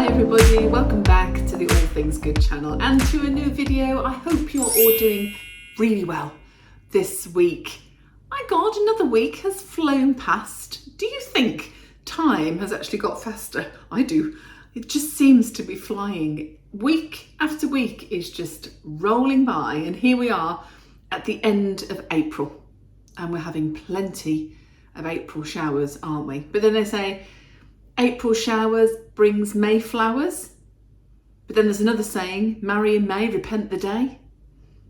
Hi everybody, welcome back to the All Things Good channel and to a new video. I hope you're all doing really well this week. My God, another week has flown past. Do you think time has actually got faster? I do. It just seems to be flying. Week after week is just rolling by, and here we are at the end of April and we're having plenty of April showers, aren't we? But then they say April showers brings May flowers. But then there's another saying, marry in May, repent the day.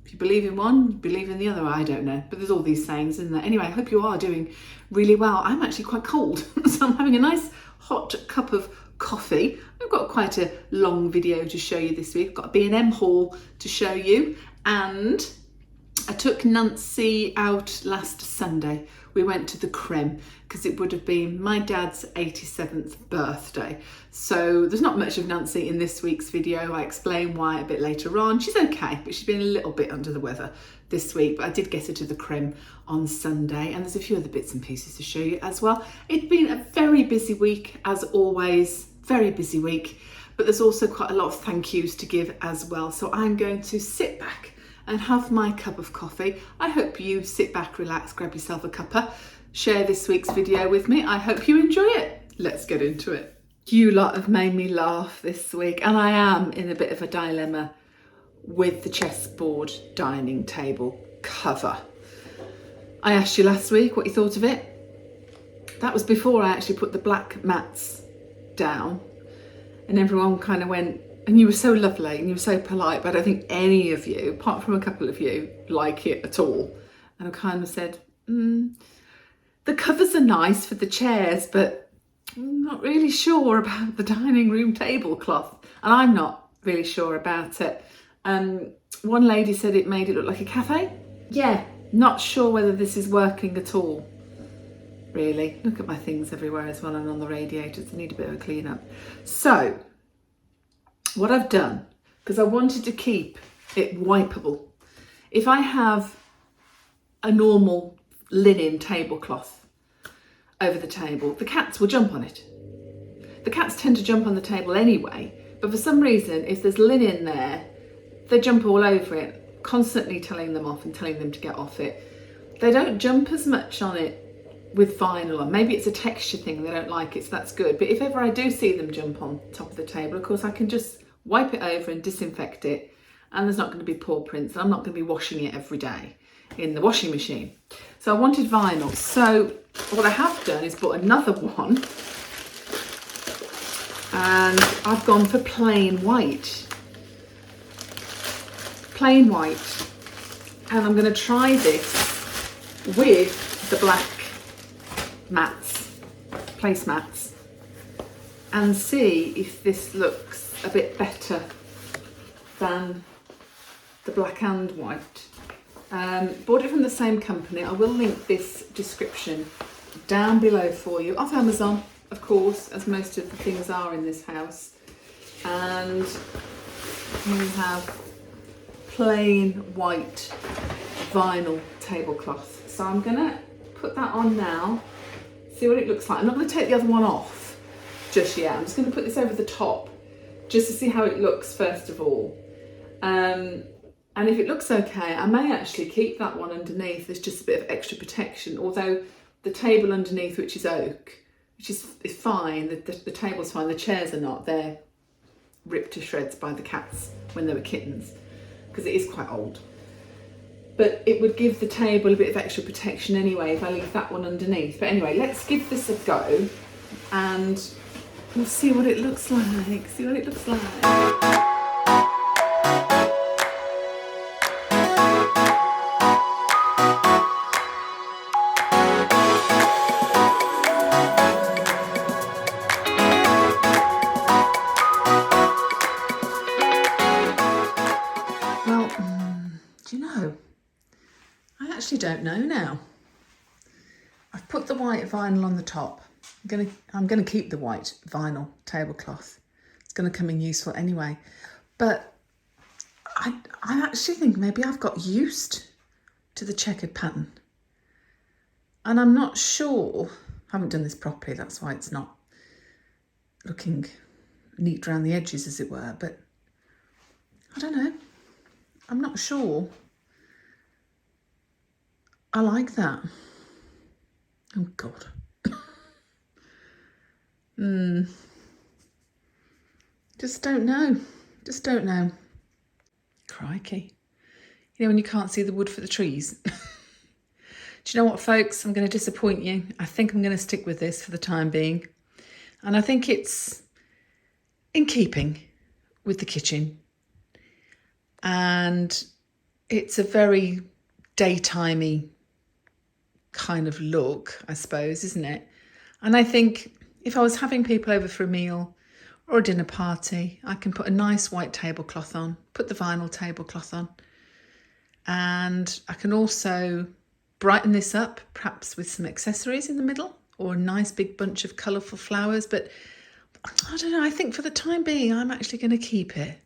If you believe in one, you believe in the other. I don't know. But there's all these sayings, isn't there? Anyway, I hope you are doing really well. I'm actually quite cold. So I'm having a nice hot cup of coffee. I've got quite a long video to show you this week. I've got a B&M haul to show you. And I took Nancy out last Sunday. We went to the Crem because it would have been my dad's 87th birthday. So there's not much of Nancy in this week's video. I explain why a bit later on. She's okay, but she's been a little bit under the weather this week. But I did get her to the Crem on Sunday, and there's a few other bits and pieces to show you as well. It's been a very busy week, as always, very busy week. But there's also quite a lot of thank yous to give as well. So I'm going to sit back and have my cup of coffee. I hope you sit back, relax, grab yourself a cuppa, share this week's video with me. I hope you enjoy it. Let's get into it. You lot have made me laugh this week, and I am in a bit of a dilemma with the chessboard dining table cover. I asked you last week what you thought of it. That was before I actually put the black mats down, and everyone kind of went, and you were so lovely and you were so polite, but I don't think any of you, apart from a couple of you, like it at all. And I kind of said, the covers are nice for the chairs, but I'm not really sure about the dining room tablecloth. And I'm not really sure about it. One lady said it made it look like a cafe. Yeah, not sure whether this is working at all, really. Look at my things everywhere as well, and on the radiators. I need a bit of a clean up. So what I've done, because I wanted to keep it wipeable. If I have a normal linen tablecloth over the table, the cats will jump on it. The cats tend to jump on the table anyway, but for some reason, if there's linen there, they jump all over it, constantly telling them off and telling them to get off it. They don't jump as much on it with vinyl, or maybe it's a texture thing, they don't like it, so that's good. But if ever I do see them jump on top of the table, of course I can just wipe it over and disinfect it, and there's not going to be paw prints, and I'm not going to be washing it every day in the washing machine. So I wanted vinyl. So what I have done is bought another one, and I've gone for plain white. Plain white. And I'm going to try this with the black mats, placemats, and see if this looks a bit better than the black and white. Bought it from the same company. I will link this description down below for you, off Amazon, of course, as most of the things are in this house. And we have plain white vinyl tablecloth. So I'm gonna put that on now, see what it looks like. I'm not gonna take the other one off just yet. I'm just gonna put this over the top just to see how it looks first of all. And if it looks okay, I may actually keep that one underneath. There's just a bit of extra protection, although the table underneath, which is oak, which is fine, the table's fine, the chairs are not. They're ripped to shreds by the cats when they were kittens, because it is quite old. But it would give the table a bit of extra protection anyway if I leave that one underneath. But anyway, let's give this a go and we'll see what it looks like. See what it looks like. Well, do you know? I actually don't know now. I've put the white vinyl on the top. I'm gonna keep the white vinyl tablecloth. It's gonna come in useful anyway. But I actually think maybe I've got used to the checkered pattern. And I'm not sure, I haven't done this properly, that's why it's not looking neat around the edges, as it were, but I don't know. I'm not sure. I like that. Oh God. Just don't know. Just don't know. Crikey. You know when you can't see the wood for the trees? Do you know what, folks? I'm going to disappoint you. I think I'm going to stick with this for the time being. And I think it's in keeping with the kitchen. And it's a very daytimey kind of look, I suppose, isn't it? And I think if I was having people over for a meal or a dinner party, I can put a nice white tablecloth on, put the vinyl tablecloth on, and I can also brighten this up, perhaps with some accessories in the middle or a nice big bunch of colourful flowers. But I don't know, I think for the time being, I'm actually going to keep it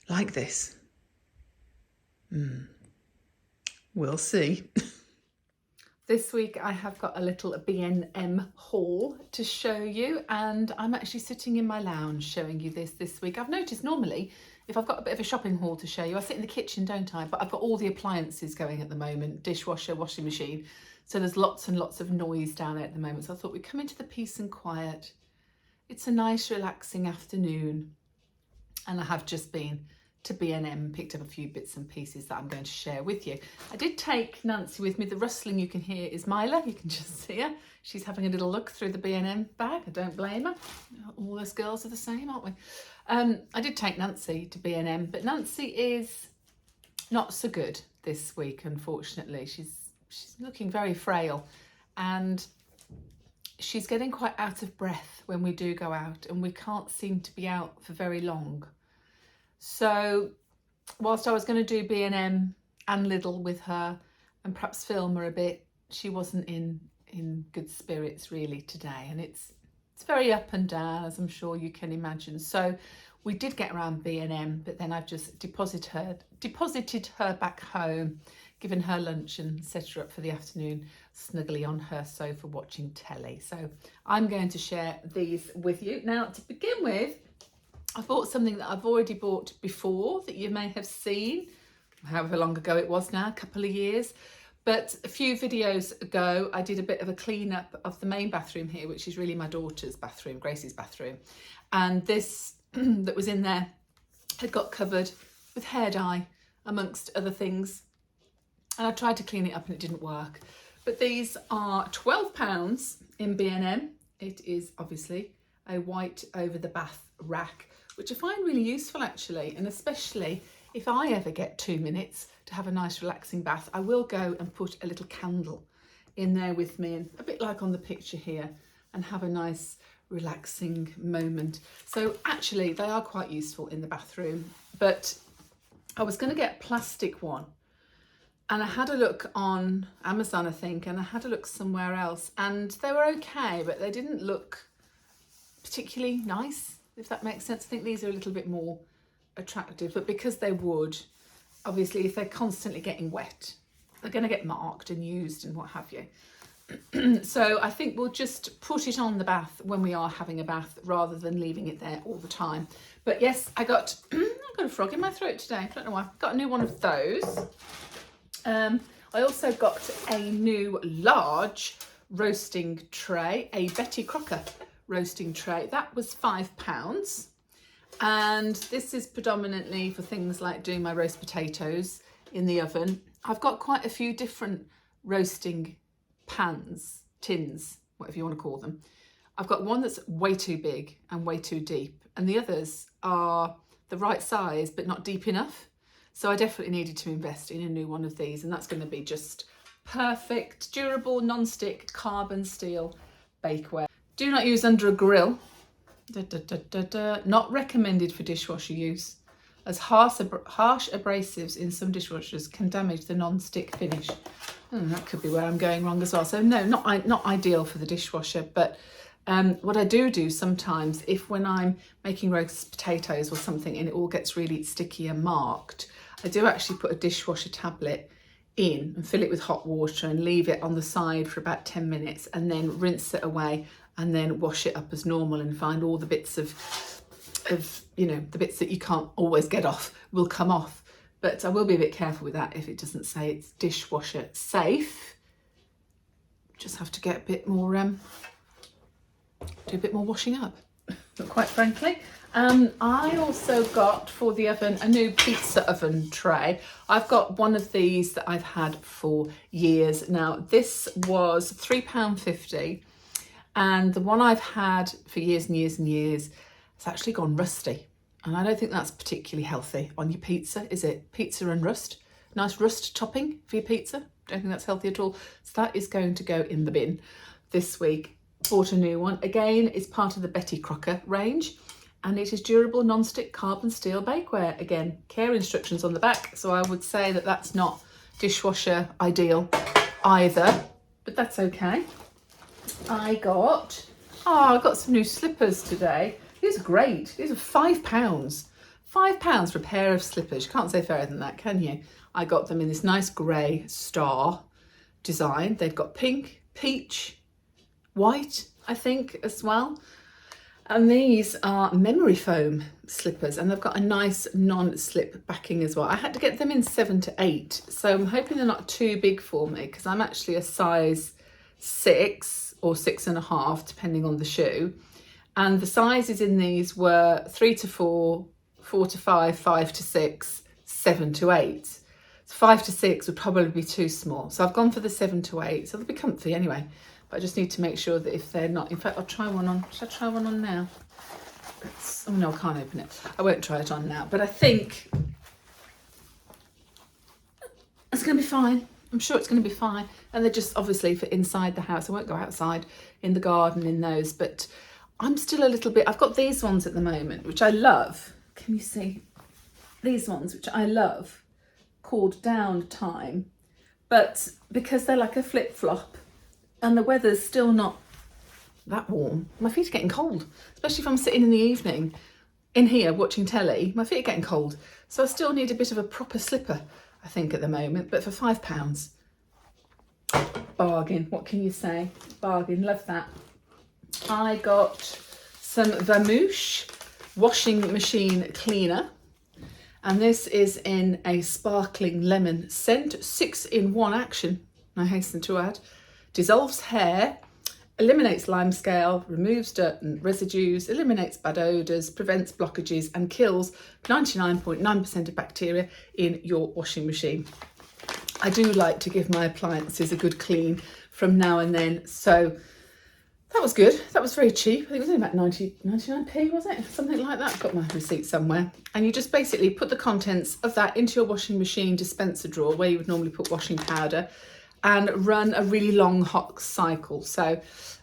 like this. We'll see. This week I have got a little B&M haul to show you, and I'm actually sitting in my lounge showing you this week. I've noticed normally if I've got a bit of a shopping haul to show you, I sit in the kitchen, don't I? But I've got all the appliances going at the moment, dishwasher, washing machine. So there's lots and lots of noise down there at the moment. So I thought we'd come into the peace and quiet. It's a nice relaxing afternoon, and I have just been to B&M, picked up a few bits and pieces that I'm going to share with you. I did take Nancy with me. The rustling you can hear is Mila. You can just see her. She's having a little look through the B&M bag. I don't blame her. All those girls are the same, aren't we? I did take Nancy to B&M, but Nancy is not so good this week, unfortunately. She's looking very frail, and she's getting quite out of breath when we do go out, and we can't seem to be out for very long. So whilst I was going to do B&M and Lidl with her and perhaps film her a bit, she wasn't in good spirits really today, and it's very up and down, as I'm sure you can imagine. So we did get around B&M, but then I've just deposited her back home, given her lunch and set her up for the afternoon snugly on her sofa watching telly. So I'm going to share these with you. Now, to begin with, I bought something that I've already bought before that you may have seen, however long ago it was now, a couple of years. But a few videos ago, I did a bit of a clean up of the main bathroom here, which is really my daughter's bathroom, Gracie's bathroom. And this that was in there had got covered with hair dye, amongst other things. And I tried to clean it up and it didn't work. But these are £12 in B&M. It is obviously a white over the bath rack, which I find really useful actually, and especially if I ever get 2 minutes to have a nice relaxing bath, I will go and put a little candle in there with me, and a bit like on the picture here, and have a nice relaxing moment. So actually they are quite useful in the bathroom, but I was going to get a plastic one, and I had a look on Amazon, I think, and I had a look somewhere else, and they were okay, but they didn't look particularly nice, if that makes sense. I think these are a little bit more attractive, but because they're wood, obviously if they're constantly getting wet, they're going to get marked and used and what have you. So I think we'll just put it on the bath when we are having a bath rather than leaving it there all the time. But yes, I got a frog in my throat today. I don't know why. I've got a new one of those. I also got a new large roasting tray, a Betty Crocker roasting tray. That was £5. And this is predominantly for things like doing my roast potatoes in the oven. I've got quite a few different roasting pans, tins, whatever you want to call them. I've got one that's way too big and way too deep, and the others are the right size but not deep enough. So I definitely needed to invest in a new one of these, and that's going to be just perfect, durable, non-stick, carbon steel bakeware. Do not use under a grill. Not recommended for dishwasher use, as harsh abrasives in some dishwashers can damage the non-stick finish. That could be where I'm going wrong as well. So no, not ideal for the dishwasher. But what I do sometimes, if when I'm making roast potatoes or something and it all gets really sticky and marked, I do actually put a dishwasher tablet in and fill it with hot water and leave it on the side for about 10 minutes and then rinse it away and then wash it up as normal and find all the bits of of, you know, the bits that you can't always get off will come off. But I will be a bit careful with that if it doesn't say it's dishwasher safe. Just have to get a bit more, do a bit more washing up, quite frankly. I also got for the oven a new pizza oven tray. I've got one of these that I've had for years now. This was £3.50, and the one I've had for years and years and years has actually gone rusty. And I don't think that's particularly healthy on your pizza, is it? Pizza and rust. Nice rust topping for your pizza. Don't think that's healthy at all. So that is going to go in the bin this week. Bought a new one. Again, it's part of the Betty Crocker range. And it is durable non-stick carbon steel bakeware. Again, care instructions on the back. So I would say that that's not dishwasher ideal either. But that's okay. I got some new slippers today. These are great. These are £5. £5 for a pair of slippers. You can't say fairer than that, can you? I got them in this nice grey star design. They've got pink, peach, white, I think, as well. And these are memory foam slippers, and they've got a nice non-slip backing as well. I had to get them in 7 to 8, so I'm hoping they're not too big for me, because I'm actually a size 6 or 6.5, depending on the shoe. And the sizes in these were 3 to 4, 4 to 5, 5 to 6, 7 to 8. So 5 to 6 would probably be too small. So I've gone for the 7 to 8. So they'll be comfy anyway. But I just need to make sure that if they're not, in fact, I'll try one on. Should I try one on now? Oh no, I can't open it. I won't try it on now. But I think it's going to be fine. I'm sure it's going to be fine. And they're just obviously for inside the house. I won't go outside in the garden in those. But I'm still a little bit, I've got these ones at the moment, which I love. Can you see? These ones, which I love, called Down Time. But because they're like a flip-flop and the weather's still not that warm, my feet are getting cold, especially if I'm sitting in the evening in here watching telly, my feet are getting cold. So I still need a bit of a proper slipper, I think, at the moment, but for £5. Bargain, what can you say? Bargain, love that. I got some Vamoosh washing machine cleaner, and this is in a sparkling lemon scent, 6-in-1 action, I hasten to add. Dissolves hair, eliminates limescale, removes dirt and residues, eliminates bad odours, prevents blockages and kills 99.9% of bacteria in your washing machine. I do like to give my appliances a good clean from now and then, so that was good. That was very cheap. I think it was only about 99p, was it? Something like that. I've got my receipt somewhere. And you just basically put the contents of that into your washing machine dispenser drawer where you would normally put washing powder, and run a really long hot cycle. So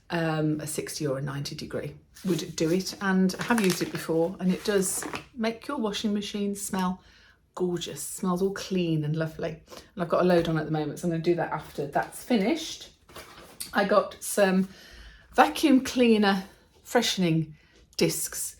a 60 or a 90 degree would do it. And I have used it before, and it does make your washing machine smell gorgeous. It smells all clean and lovely. And I've got a load on at the moment, so I'm going to do that after that's finished. I got some vacuum cleaner freshening discs.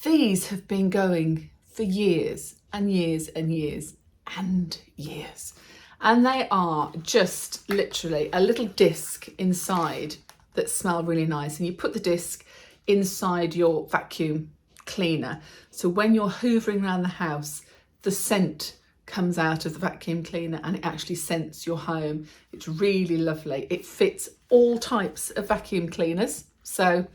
These have been going for years and years and years and years. And they are just literally a little disc inside that smell really nice. And you put the disc inside your vacuum cleaner. So when you're hoovering around the house, the scent comes out of the vacuum cleaner and it actually scents your home. It's really lovely. It fits all types of vacuum cleaners, so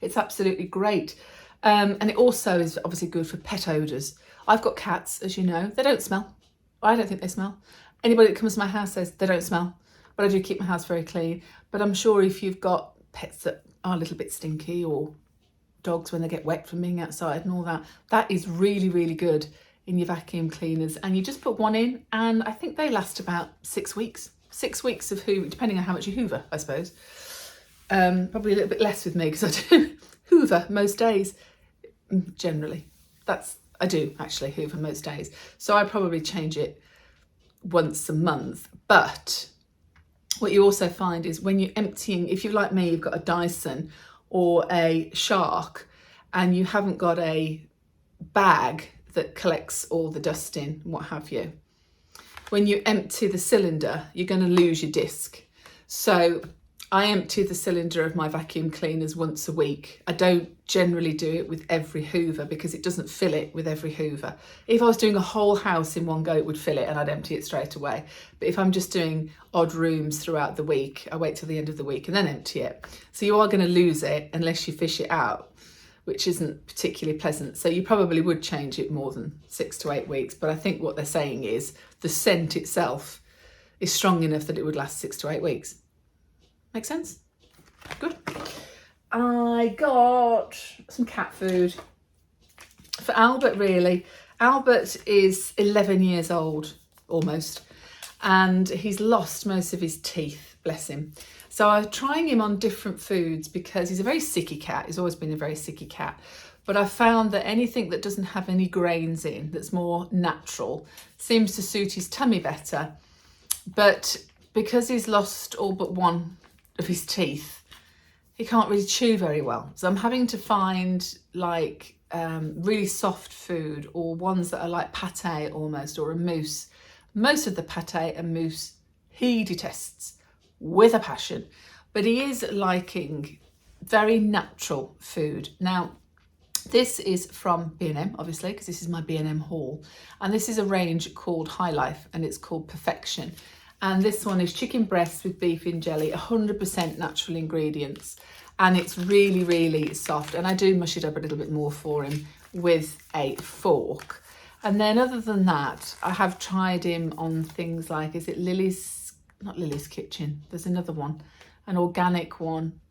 it's absolutely great. And it also is obviously good for pet odours. I've got cats, as you know. They don't smell. I don't think they smell. Anybody that comes to my house says they don't smell, but I do keep my house very clean. But I'm sure if you've got pets that are a little bit stinky, or dogs when they get wet from being outside and all that, that is really, really good in your vacuum cleaners. And you just put one in, and I think they last about 6 weeks. 6 weeks of hoover, depending on how much you hoover, I suppose. Probably a little bit less with me because I do hoover most days, generally. I do actually hoover most days. So I probably change it once a month. But what you also find is when you're emptying, if you're like me, you've got a Dyson or a Shark and you haven't got a bag that collects all the dust in, what have you. When you empty the cylinder, you're going to lose your disc. So I empty the cylinder of my vacuum cleaners once a week. I don't generally do it with every hoover because it doesn't fill it with every hoover. If I was doing a whole house in one go, it would fill it and I'd empty it straight away. But if I'm just doing odd rooms throughout the week, I wait till the end of the week and then empty it. So you are going to lose it unless you fish it out, which isn't particularly pleasant. So you probably would change it more than 6 to 8 weeks. But I think what they're saying is the scent itself is strong enough that it would last 6 to 8 weeks. Make sense? Good. I got some cat food for Albert, really. Albert is 11 years old, almost, and he's lost most of his teeth, bless him. So I'm trying him on different foods because he's a very sicky cat. He's always been a very sicky cat. But I found that anything that doesn't have any grains in, that's more natural, seems to suit his tummy better. But because he's lost all but one of his teeth, he can't really chew very well. So I'm having to find like really soft food or ones that are like pate almost, or a mousse. Most of the pate and mousse he detests with a passion, but he is liking very natural food. Now, this is from B&M, obviously, because this is my B&M haul. And this is a range called High Life and it's called Perfection. And this one is chicken breast with beef in jelly, 100% natural ingredients. And it's really, really soft. And I do mush it up a little bit more for him with a fork. And then other than that, I have tried him on things like, is it Lily's, not Lily's Kitchen, there's another one, an organic one,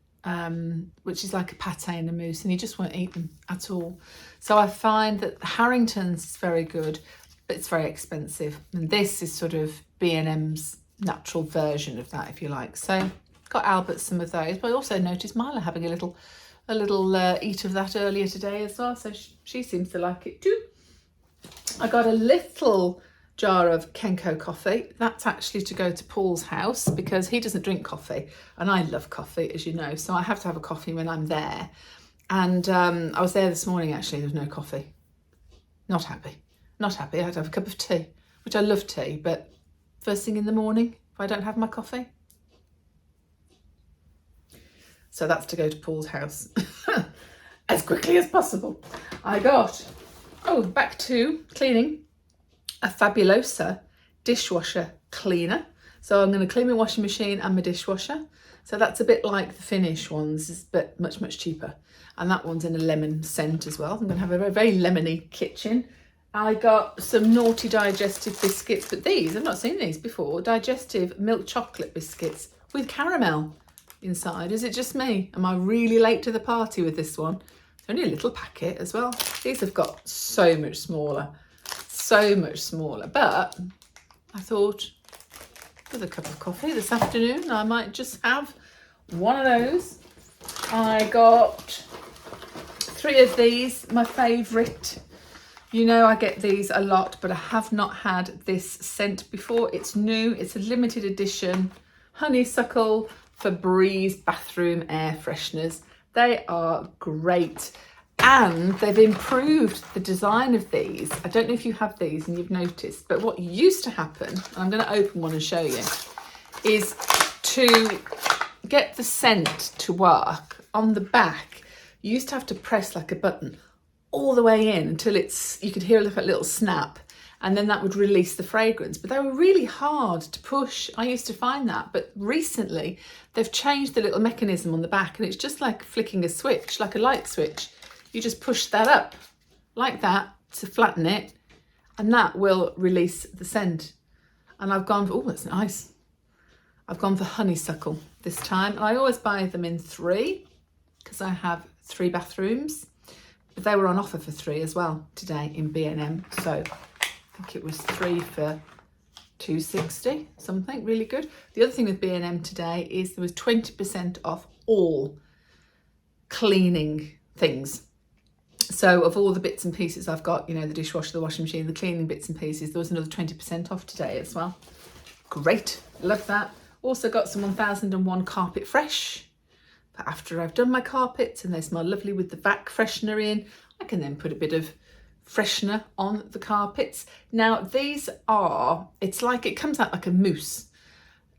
which is like a pate and a mousse, and he just won't eat them at all. So I find that Harrington's is very good, but it's very expensive. And this is sort of B&M's natural version of that, if you like. So got Albert some of those, but I also noticed Mila having a little eat of that earlier today as well. So she seems to like it too. I got a little jar of Kenko coffee. That's actually to go to Paul's house because he doesn't drink coffee and I love coffee, as you know, so I have to have a coffee when I'm there. And I was there this morning, actually, there was no coffee. Not happy. I had to have a cup of tea, which I love tea, but first thing in the morning, if I don't have my coffee. So that's to go to Paul's house as quickly as possible. I got, back to cleaning, a Fabulosa dishwasher cleaner. So I'm going to clean my washing machine and my dishwasher. So that's a bit like the Finish ones, but much, much cheaper. And that one's in a lemon scent as well. I'm going to have a very, very lemony kitchen. I got some naughty digestive biscuits, but these, I've not seen these before, digestive milk chocolate biscuits with caramel inside. Is it just me? Am I really late to the party with this one? It's only a little packet as well. These have got so much smaller, but I thought with a cup of coffee this afternoon, I might just have one of those. I got 3 of these, my favourite. You know, I get these a lot, but I have not had this scent before. It's new, it's a limited edition honeysuckle Febreze bathroom air fresheners. They are great. And they've improved the design of these. I don't know if you have these and you've noticed, but what used to happen, and I'm going to open one and show you, is to get the scent to work on the back, you used to have to press like a button all the way in until you could hear like a little snap, and then that would release the fragrance. But they were really hard to push. I used to find that, but recently they've changed the little mechanism on the back and it's just like flicking a switch, like a light switch. You just push that up like that to flatten it and that will release the scent. And I've gone for, that's nice. I've gone for honeysuckle this time. And I always buy them in 3 because I have 3 bathrooms. But they were on offer for 3 as well today in B&M. So I think it was 3 for £2.60, something really good. The other thing with B&M today is there was 20% off all cleaning things. So of all the bits and pieces I've got, you know, the dishwasher, the washing machine, the cleaning bits and pieces, there was another 20% off today as well. Great, love that. Also got some 1001 Carpet Fresh. But after I've done my carpets and they smell lovely with the vac freshener in, I can then put a bit of freshener on the carpets. Now these are, it's like, it comes out like a mousse.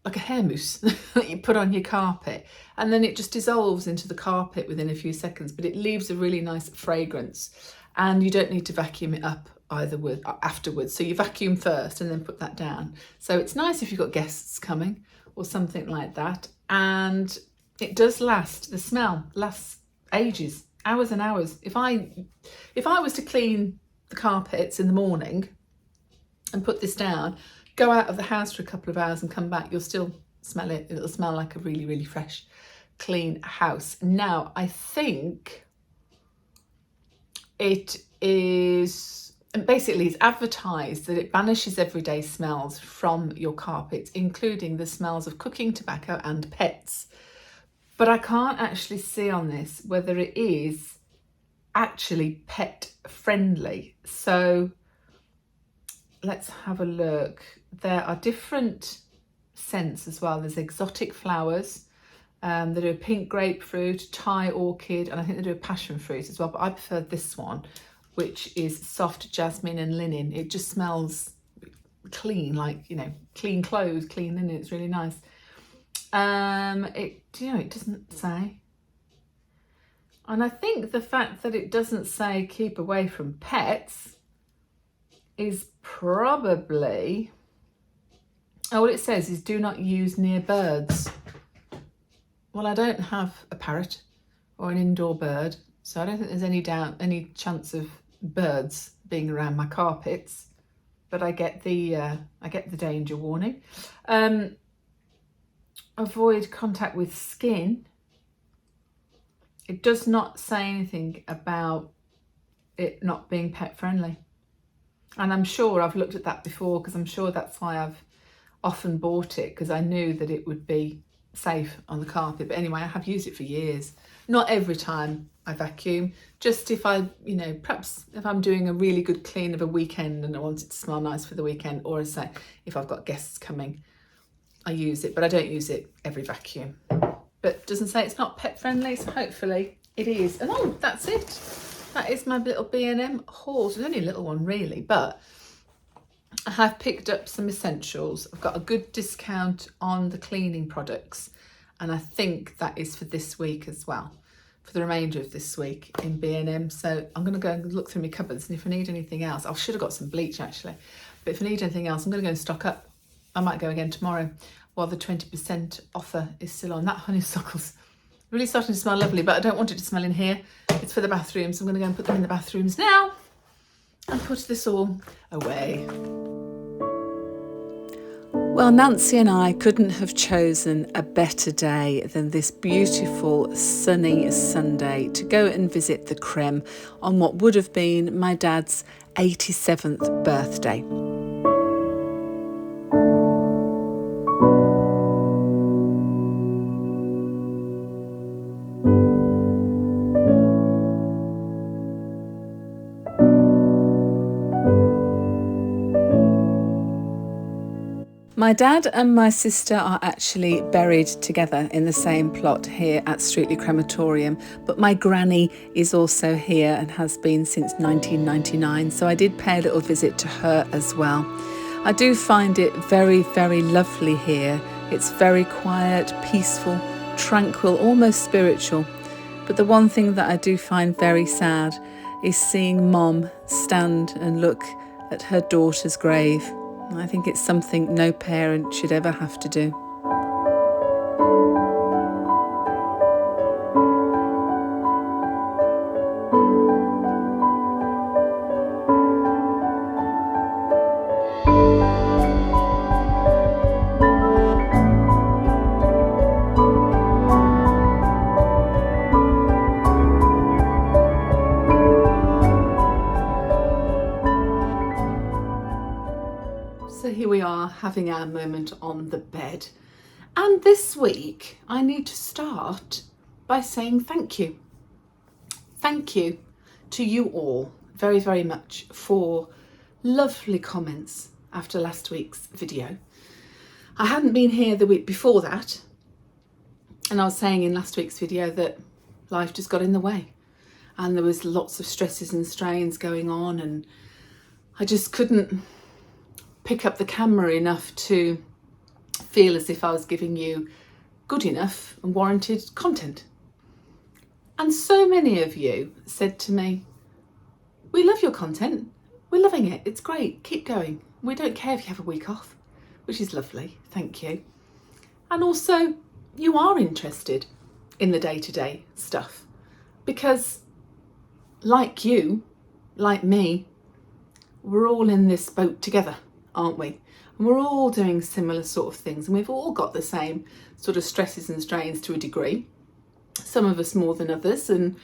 like a hair mousse that you put on your carpet, and then it just dissolves into the carpet within a few seconds, but it leaves a really nice fragrance, and you don't need to vacuum it up afterwards. So you vacuum first and then put that down. So it's nice if you've got guests coming or something like that, and it does last. The smell lasts ages, hours and hours. If I was to clean the carpets in the morning and put this down, go out of the house for a couple of hours and come back, you'll still smell it. It'll smell like a really, really fresh, clean house. Now, I think it is, and basically it's advertised that it banishes everyday smells from your carpets, including the smells of cooking, tobacco and pets. But I can't actually see on this whether it is actually pet friendly. So let's have a look. There are different scents as well. There's exotic flowers. They do a pink grapefruit, Thai orchid, and I think they do a passion fruit as well. But I prefer this one, which is soft jasmine and linen. It just smells clean, like, you know, clean clothes, clean linen. It's really nice. It doesn't say. And I think the fact that it doesn't say keep away from pets is probably, all it says is do not use near birds. Well, I don't have a parrot or an indoor bird, so I don't think there's any chance of birds being around my carpets, but I get the danger warning. Avoid contact with skin. It does not say anything about it not being pet friendly. And I'm sure I've looked at that before, because I'm sure that's why I've often bought it, because I knew that it would be safe on the carpet. But anyway, I have used it for years. Not every time I vacuum, just if I, perhaps if I'm doing a really good clean of a weekend and I want it to smell nice for the weekend, or as I say, if I've got guests coming, I use it, but I don't use it every vacuum. But it doesn't say it's not pet friendly, so hopefully it is. And oh, that's it. That is my little B&M haul. It's only a little one really, but I have picked up some essentials. I've got a good discount on the cleaning products, and I think that is for this week as well, for the remainder of this week in B&M. So I'm going to go and look through my cupboards, and if I need anything else, I should have got some bleach actually, but if I need anything else, I'm going to go and stock up. I might go again tomorrow while the 20% offer is still on. That honeysuckle's really starting to smell lovely, but I don't want it to smell in here. It's for the bathroom, so I'm going to go and put them in the bathrooms now and put this all away. Well, Nancy and I couldn't have chosen a better day than this beautiful sunny Sunday to go and visit the Crem on what would have been my dad's 87th birthday. My dad and my sister are actually buried together in the same plot here at Streatley Crematorium, but my granny is also here and has been since 1999, so I did pay a little visit to her as well. I do find it very, very lovely here. It's very quiet, peaceful, tranquil, almost spiritual. But the one thing that I do find very sad is seeing Mom stand and look at her daughter's grave. I think it's something no parent should ever have to do. So here we are having our moment on the bed. And this week I need to start by saying thank you. Thank you to you all very, very much for lovely comments after last week's video. I hadn't been here the week before that, and I was saying in last week's video that life just got in the way and there was lots of stresses and strains going on, and I just couldn't pick up the camera enough to feel as if I was giving you good enough and warranted content. And so many of you said to me, we love your content, we're loving it, it's great, keep going. We don't care if you have a week off, which is lovely, thank you. And also, you are interested in the day-to-day stuff because like you, like me, we're all in this boat together, aren't we? And we're all doing similar sort of things, and we've all got the same sort of stresses and strains to a degree. Some of us more than others, and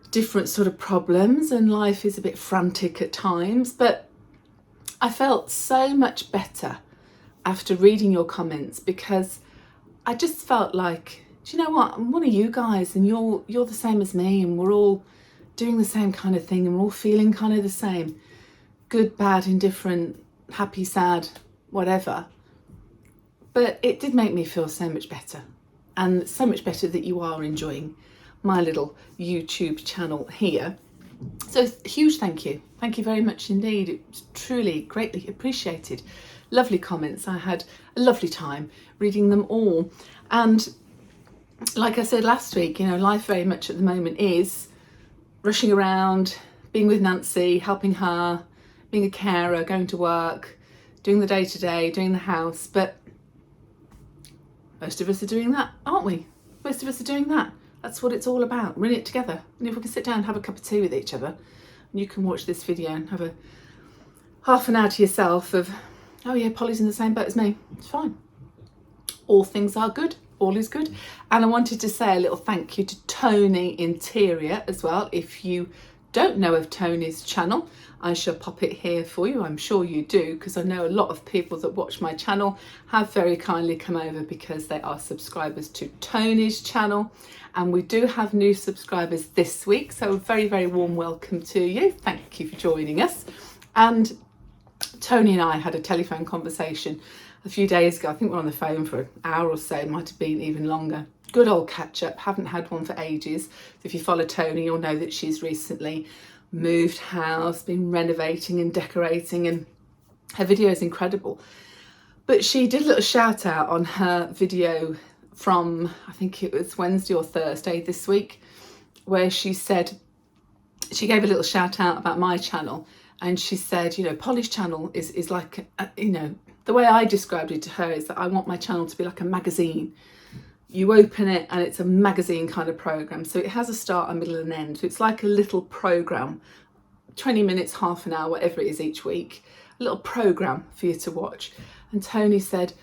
different sort of problems, and life is a bit frantic at times. But I felt so much better after reading your comments, because I just felt like, do you know what, I'm one of you guys, and you're the same as me, and we're all doing the same kind of thing, and we're all feeling kind of the same, good, bad, indifferent, happy, sad, whatever. But it did make me feel so much better, and so much better that you are enjoying my little YouTube channel here. So huge thank you very much indeed. It was truly greatly appreciated. Lovely comments. I had a lovely time reading them all. And like I said last week, life very much at the moment is rushing around, being with Nancy, helping her, being a carer, going to work, doing the day-to-day, doing the house. But most of us are doing that, aren't we? Most of us are doing that. That's what it's all about. We're in it together. And if we can sit down and have a cup of tea with each other, and you can watch this video and have a half an hour to yourself of, oh yeah, Polly's in the same boat as me, it's fine. All things are good. All is good. And I wanted to say a little thank you to Tony Interior as well. If you don't know of Tony's channel, I shall pop it here for you. I'm sure you do, because I know a lot of people that watch my channel have very kindly come over because they are subscribers to Tony's channel. And we do have new subscribers this week, so a very, very warm welcome to you. Thank you for joining us. And Tony and I had a telephone conversation a few days ago. I think we were on the phone for an hour or so, it might have been even longer. Good old catch up, haven't had one for ages. So if you follow Tony, you'll know that she's recently moved house, been renovating and decorating, and her video is incredible. But she did a little shout out on her video from, I think it was Wednesday or Thursday this week, where she said, she gave a little shout out about my channel, and she said, Polly's channel is like, the way I described it to her is that I want my channel to be like a magazine. You open it and it's a magazine kind of program. So it has a start, a middle and an end. So it's like a little program, 20 minutes, half an hour, whatever it is each week, a little program for you to watch. And Tony said,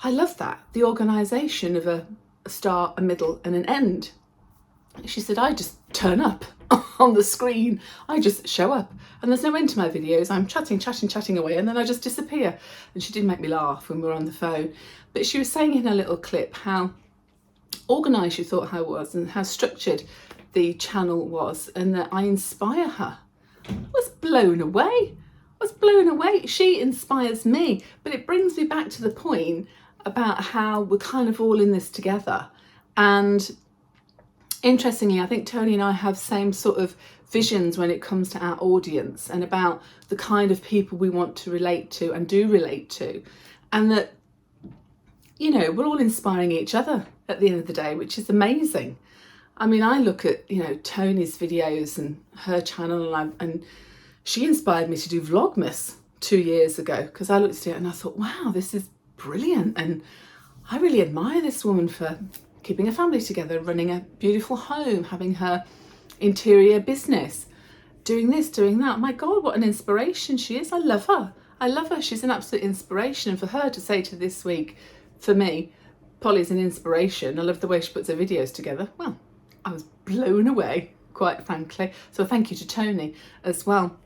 I love that, the organisation of a start, a middle and an end. She said, I just turn up on the screen. I just show up and there's no end to my videos. I'm chatting away, and then I just disappear. And she did make me laugh when we were on the phone. But she was saying in her little clip how organised she thought I was and how structured the channel was, and that I inspire her. I was blown away. She inspires me. But it brings me back to the point about how we're kind of all in this together. And interestingly, I think Tony and I have same sort of visions when it comes to our audience and about the kind of people we want to relate to and do relate to. And that, we're all inspiring each other at the end of the day, which is amazing. I mean, I look at, Tony's videos and her channel, and she inspired me to do Vlogmas 2 years ago, because I looked at it and I thought, wow, this is brilliant. And I really admire this woman for keeping a family together, running a beautiful home, having her interior business, doing this, doing that. My God, what an inspiration she is. I love her. She's an absolute inspiration. And for her to say to this week, for me, Polly's an inspiration. I love the way she puts her videos together. Well, I was blown away, quite frankly. So thank you to Tony as well.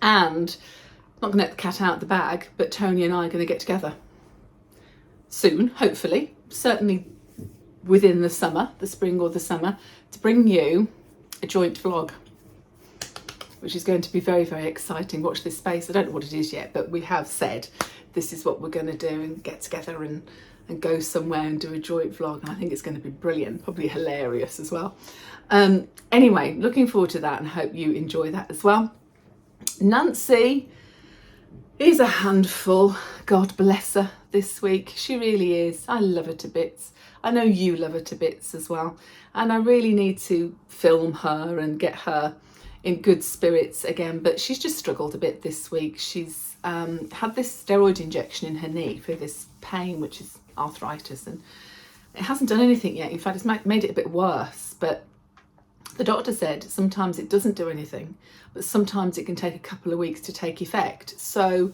And I'm not going to let the cat out of the bag, but Tony and I are going to get together soon, hopefully, certainly within the summer, the spring or the summer, to bring you a joint vlog, which is going to be very, very exciting. Watch this space. I don't know what it is yet, but we have said this is what we're going to do, and get together and go somewhere and do a joint vlog. And I think it's going to be brilliant, probably hilarious as well. Anyway, looking forward to that and hope you enjoy that as well. Nancy is a handful. God bless her this week. She really is. I love her to bits. I know you love her to bits as well. And I really need to film her and get her in good spirits again. But she's just struggled a bit this week. She's had this steroid injection in her knee for this pain, which is arthritis. And it hasn't done anything yet. In fact, it's made it a bit worse. But the doctor said sometimes it doesn't do anything, but sometimes it can take a couple of weeks to take effect. So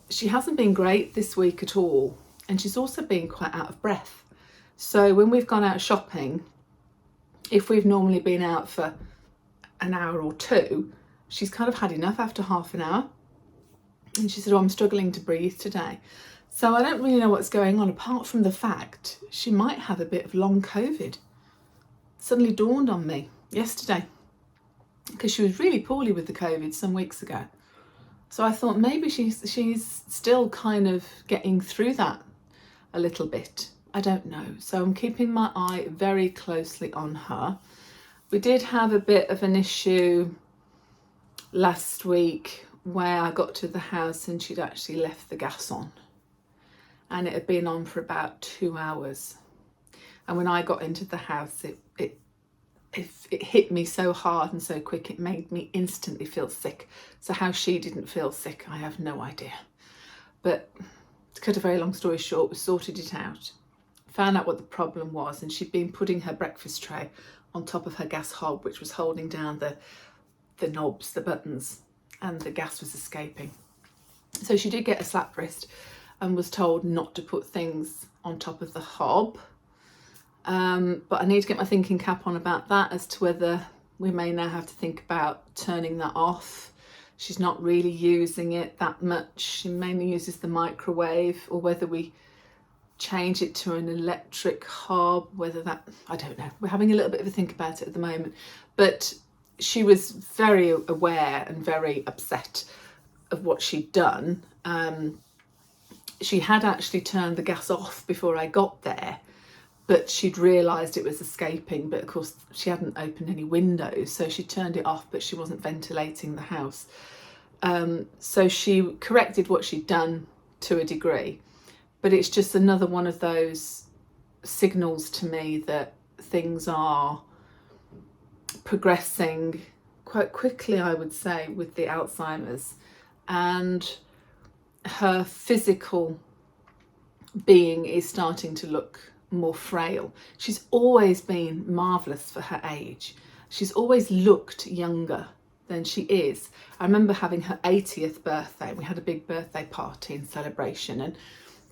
she hasn't been great this week at all. And she's also been quite out of breath. So when we've gone out shopping, if we've normally been out for an hour or two, she's kind of had enough after half an hour. And she said, oh, I'm struggling to breathe today. So I don't really know what's going on, apart from the fact she might have a bit of long COVID. Suddenly dawned on me yesterday, because she was really poorly with the COVID some weeks ago. So I thought maybe she's still kind of getting through that a little bit. I don't know. So I'm keeping my eye very closely on her. We did have a bit of an issue last week where I got to the house and she'd actually left the gas on. And it had been on for about 2 hours. And when I got into the house, it hit me so hard and so quick, it made me instantly feel sick. So how she didn't feel sick, I have no idea. But to cut a very long story short, we sorted it out, found out what the problem was, and she'd been putting her breakfast tray on top of her gas hob, which was holding down the knobs, the buttons, and the gas was escaping. So she did get a slap wrist and was told not to put things on top of the hob. But I need to get my thinking cap on about that, as to whether we may now have to think about turning that off. She's not really using it that much. She mainly uses the microwave, or whether we change it to an electric hob, whether that, I don't know. We're having a little bit of a think about it at the moment. But she was very aware and very upset of what she'd done. She had actually turned the gas off before I got there, but she'd realised it was escaping, but of course she hadn't opened any windows, so she turned it off, but she wasn't ventilating the house. So she corrected what she'd done to a degree, but it's just another one of those signals to me that things are progressing quite quickly, I would say, with the Alzheimer's, and her physical being is starting to look more frail. She's always been marvellous for her age. She's always looked younger than she is. I remember having her 80th birthday. We had a big birthday party and celebration, and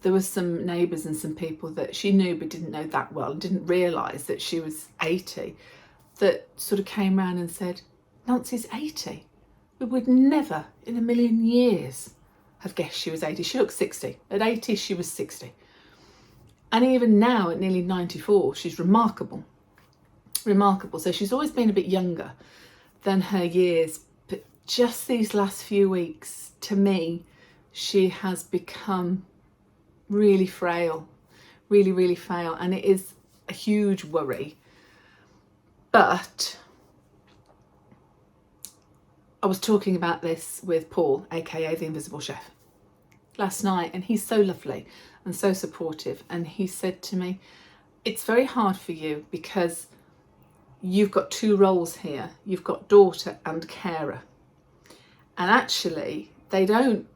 there was some neighbours and some people that she knew but didn't know that well and didn't realise that she was 80, that sort of came round and said, Nancy's 80. We would never in a million years have guessed she was 80. She looked 60. At 80, she was 60. And even now, at nearly 94, she's remarkable. Remarkable. So she's always been a bit younger than her years. But just these last few weeks, to me, she has become really frail. Really, really frail. And it is a huge worry. But I was talking about this with Paul, aka the Invisible Chef, last night, and he's so lovely and so supportive. And he said to me, it's very hard for you because you've got two roles here. You've got daughter and carer. And actually, they don't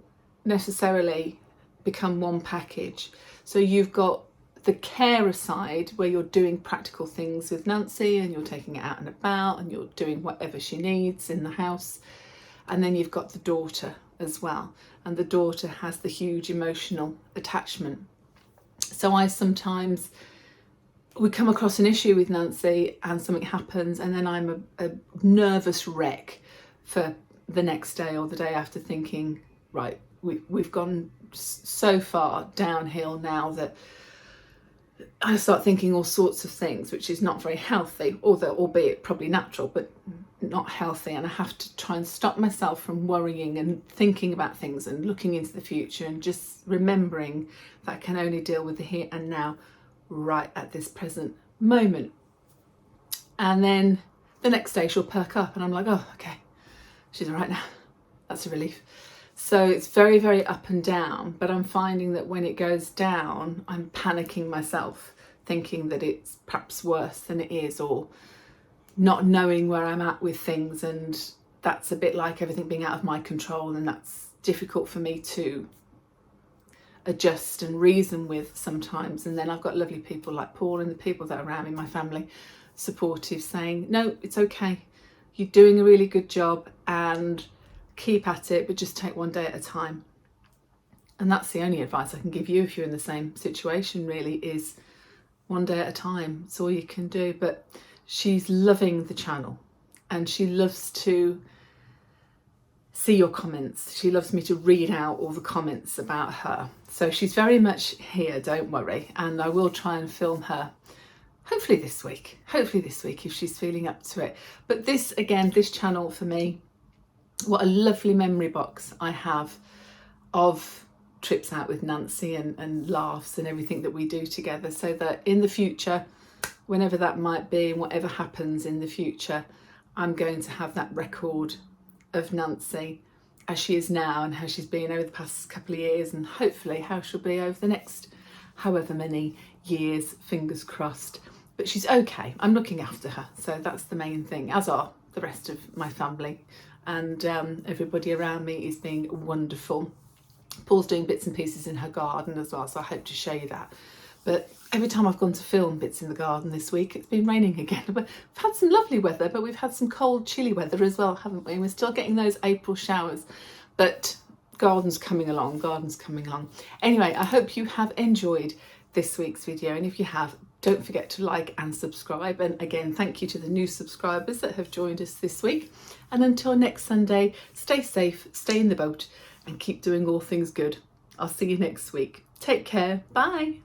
necessarily become one package. So you've got the carer side where you're doing practical things with Nancy and you're taking it out and about and you're doing whatever she needs in the house. And then you've got the daughter as well. And the daughter has the huge emotional attachment. So I sometimes would come across an issue with Nancy and something happens, and then I'm a nervous wreck for the next day or the day after, thinking, right, we've gone so far downhill now that I start thinking all sorts of things, which is not very healthy, although albeit probably natural, but not healthy. And I have to try and stop myself from worrying and thinking about things and looking into the future, and just remembering that I can only deal with the here and now right at this present moment. And then the next day she'll perk up and I'm like, oh, okay, she's all right now. That's a relief. So it's very, very up and down, but I'm finding that when it goes down, I'm panicking myself, thinking that it's perhaps worse than it is, or not knowing where I'm at with things. And that's a bit like everything being out of my control, and that's difficult for me to adjust and reason with sometimes. And then I've got lovely people like Paul and the people that are around me, my family, supportive, saying, no, it's okay. You're doing a really good job and keep at it, but just take one day at a time. And that's the only advice I can give you if you're in the same situation, really, is one day at a time. It's all you can do. But she's loving the channel and she loves to see your comments. She loves me to read out all the comments about her. So she's very much here, don't worry. And I will try and film her hopefully this week if she's feeling up to it. But this, again, this channel for me, what a lovely memory box I have of trips out with Nancy and laughs and everything that we do together, so that in the future, whenever that might be and whatever happens in the future, I'm going to have that record of Nancy as she is now and how she's been over the past couple of years, and hopefully how she'll be over the next however many years, fingers crossed. But she's okay. I'm looking after her, so that's the main thing, as are the rest of my family. And everybody around me is being wonderful. Paul's doing bits and pieces in her garden as well, so I hope to show you that. But every time I've gone to film bits in the garden this week, it's been raining again. But we've had some lovely weather, but we've had some cold, chilly weather as well, haven't we? And we're still getting those April showers. But garden's coming along. Anyway, I hope you have enjoyed this week's video. And if you have, don't forget to like and subscribe. And again, thank you to the new subscribers that have joined us this week. And until next Sunday, stay safe, stay in the boat, and keep doing all things good. I'll see you next week. Take care. Bye.